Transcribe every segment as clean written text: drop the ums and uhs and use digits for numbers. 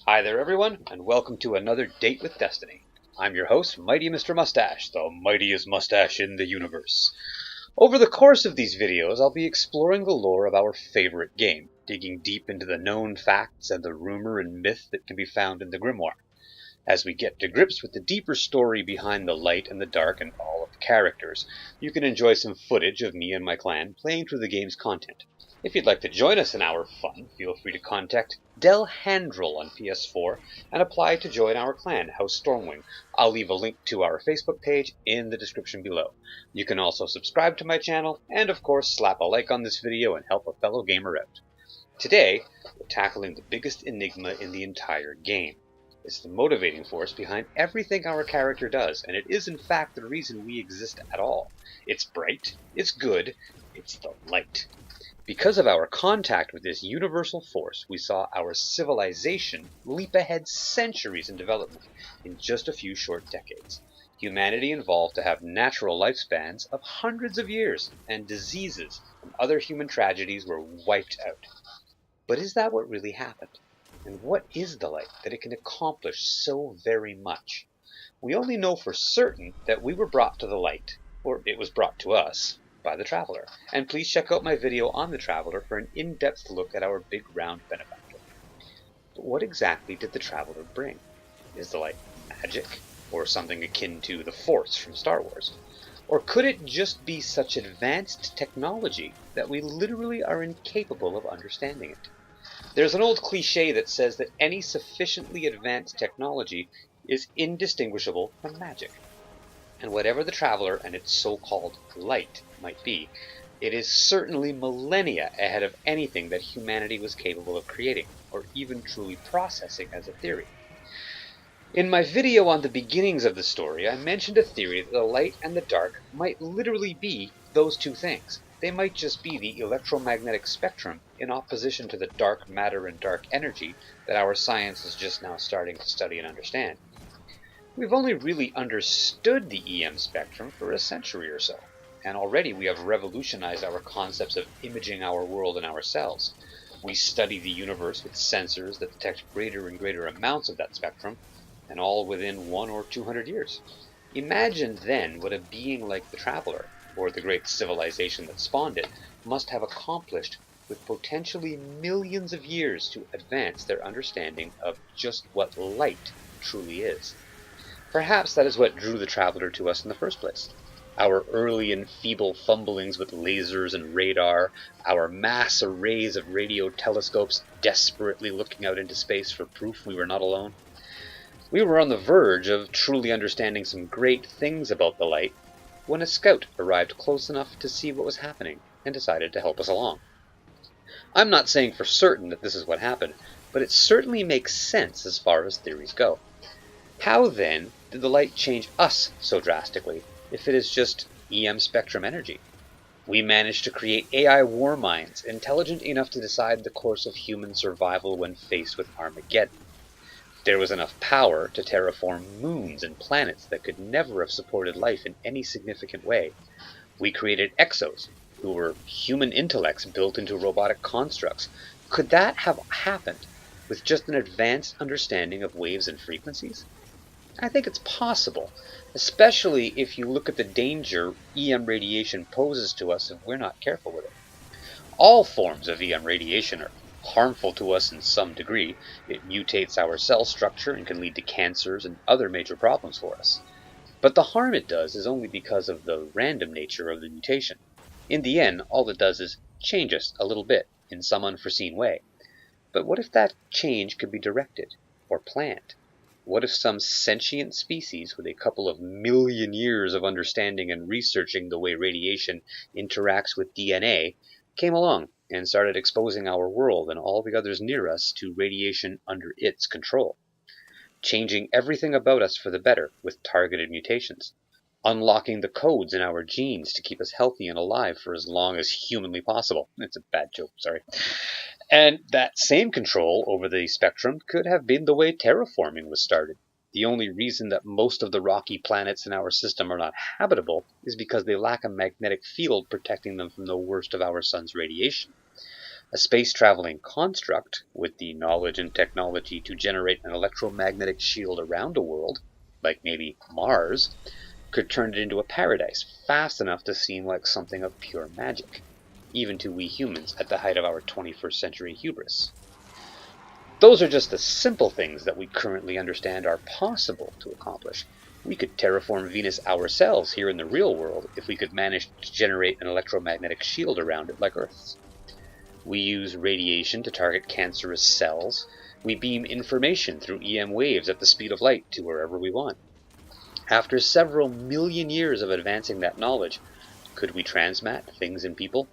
Hi there everyone, and welcome to another Date with Destiny. I'm your host, Mighty Mr. Mustache, the mightiest mustache in the universe. Over the course of these videos, I'll be exploring the lore of our favorite game, digging deep into the known facts and the rumor and myth that can be found in the Grimoire. As we get to grips with the deeper story behind the light and the dark and all of the characters, you can enjoy some footage of me and my clan playing through the game's content. If you'd like to join us in our fun, feel free to contact Del Handrel on PS4 and apply to join our clan, House Stormwing. I'll leave a link to our Facebook page in the description below. You can also subscribe to my channel and of course slap a like on this video and help a fellow gamer out. Today, we're tackling the biggest enigma in the entire game. It's the motivating force behind everything our character does, and it is in fact the reason we exist at all. It's bright, it's good, it's the light. Because of our contact with this universal force, we saw our civilization leap ahead centuries in development in just a few short decades. Humanity evolved to have natural lifespans of hundreds of years, and diseases and other human tragedies were wiped out. But is that what really happened? And what is the light that it can accomplish so very much? We only know for certain that we were brought to the light, or it was brought to us, by the Traveler. And please check out my video on the Traveler for an in-depth look at our big round benefactor. But what exactly did the Traveler bring? Is the light magic, or something akin to the Force from Star Wars? Or could it just be such advanced technology that we literally are incapable of understanding it? There's an old cliche that says that any sufficiently advanced technology is indistinguishable from magic. And whatever the Traveler and its so-called light might be, it is certainly millennia ahead of anything that humanity was capable of creating, or even truly processing as a theory. In my video on the beginnings of the story, I mentioned a theory that the light and the dark might literally be those two things. They might just be the electromagnetic spectrum in opposition to the dark matter and dark energy that our science is just now starting to study and understand. We've only really understood the EM spectrum for a century or so, and already we have revolutionized our concepts of imaging our world and ourselves. We study the universe with sensors that detect greater and greater amounts of that spectrum, and all within 100 or 200 years. Imagine then what a being like the Traveler, or the great civilization that spawned it, must have accomplished with potentially millions of years to advance their understanding of just what light truly is. Perhaps that is what drew the Traveler to us in the first place. Our early and feeble fumblings with lasers and radar, our mass arrays of radio telescopes desperately looking out into space for proof we were not alone. We were on the verge of truly understanding some great things about the light when a scout arrived close enough to see what was happening and decided to help us along. I'm not saying for certain that this is what happened, but it certainly makes sense as far as theories go. How then did the light change us so drastically if it is just EM spectrum energy? We managed to create AI war minds intelligent enough to decide the course of human survival when faced with Armageddon. There was enough power to terraform moons and planets that could never have supported life in any significant way. We created exos, who were human intellects built into robotic constructs. Could that have happened with just an advanced understanding of waves and frequencies? I think it's possible, especially if you look at the danger EM radiation poses to us if we're not careful with it. All forms of EM radiation are harmful to us in some degree. It mutates our cell structure and can lead to cancers and other major problems for us. But the harm it does is only because of the random nature of the mutation. In the end, all it does is change us a little bit in some unforeseen way. But what if that change could be directed or planned? What if some sentient species with a couple of million years of understanding and researching the way radiation interacts with DNA came along and started exposing our world and all the others near us to radiation under its control, changing everything about us for the better with targeted mutations, unlocking the codes in our genes to keep us healthy and alive for as long as humanly possible. It's a bad joke, sorry. And that same control over the spectrum could have been the way terraforming was started. The only reason that most of the rocky planets in our system are not habitable is because they lack a magnetic field protecting them from the worst of our sun's radiation. A space-traveling construct with the knowledge and technology to generate an electromagnetic shield around a world, like maybe Mars, could turn it into a paradise fast enough to seem like something of pure magic, even to we humans at the height of our 21st century hubris. Those are just the simple things that we currently understand are possible to accomplish. We could terraform Venus ourselves here in the real world if we could manage to generate an electromagnetic shield around it like Earth's. We use radiation to target cancerous cells. We beam information through EM waves at the speed of light to wherever we want. After several million years of advancing that knowledge, could we transmat things in people?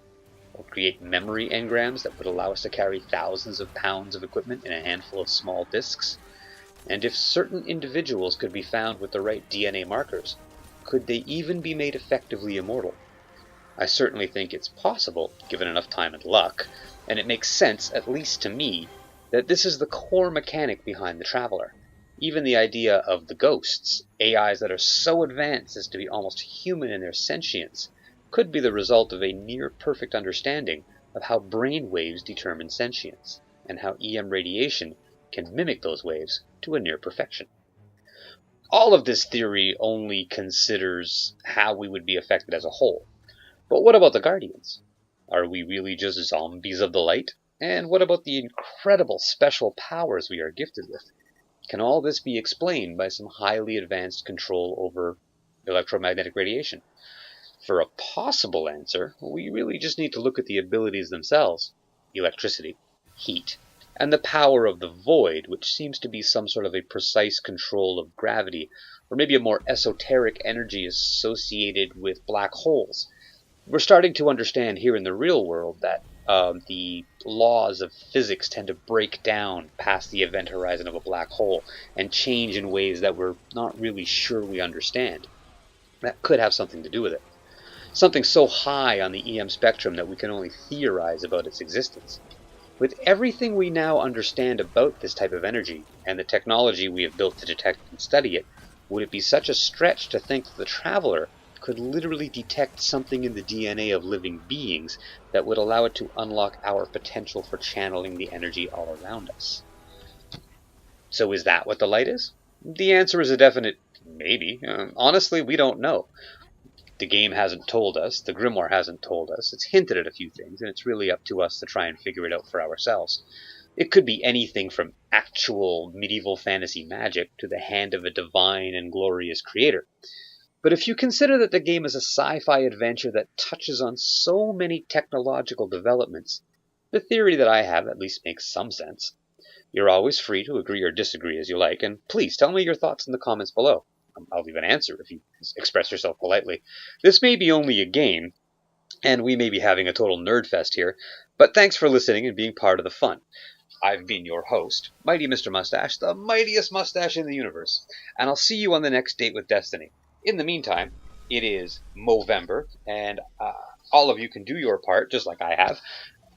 Or create memory engrams that would allow us to carry thousands of pounds of equipment in a handful of small disks? And if certain individuals could be found with the right DNA markers, could they even be made effectively immortal? I certainly think it's possible, given enough time and luck, and it makes sense, at least to me, that this is the core mechanic behind the Traveler. Even the idea of the ghosts, AIs that are so advanced as to be almost human in their sentience, could be the result of a near-perfect understanding of how brain waves determine sentience, and how EM radiation can mimic those waves to a near perfection. All of this theory only considers how we would be affected as a whole. But what about the Guardians? Are we really just zombies of the light? And what about the incredible special powers we are gifted with? Can all this be explained by some highly advanced control over electromagnetic radiation? For a possible answer, we really just need to look at the abilities themselves: electricity, heat, and the power of the void, which seems to be some sort of a precise control of gravity, or maybe a more esoteric energy associated with black holes. We're starting to understand here in the real world that the laws of physics tend to break down past the event horizon of a black hole and change in ways that we're not really sure we understand. That could have something to do with it. Something so high on the EM spectrum that we can only theorize about its existence. With everything we now understand about this type of energy, and the technology we have built to detect and study it, would it be such a stretch to think that the Traveler could literally detect something in the DNA of living beings that would allow it to unlock our potential for channeling the energy all around us? So is that what the light is? The answer is a definite maybe. Honestly, we don't know. The game hasn't told us, the Grimoire hasn't told us, it's hinted at a few things, and it's really up to us to try and figure it out for ourselves. It could be anything from actual medieval fantasy magic to the hand of a divine and glorious creator. But if you consider that the game is a sci-fi adventure that touches on so many technological developments, the theory that I have at least makes some sense. You're always free to agree or disagree as you like, and please tell me your thoughts in the comments below. I'll leave an answer if you express yourself politely. This may be only a game, and we may be having a total nerd fest here, but thanks for listening and being part of the fun. I've been your host, Mighty Mr. Mustache, the mightiest mustache in the universe, and I'll see you on the next Date with Destiny. In the meantime, it is Movember, and all of you can do your part, just like I have,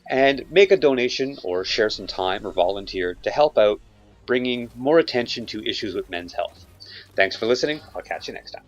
and make a donation or share some time or volunteer to help out bringing more attention to issues with men's health. Thanks for listening. I'll catch you next time.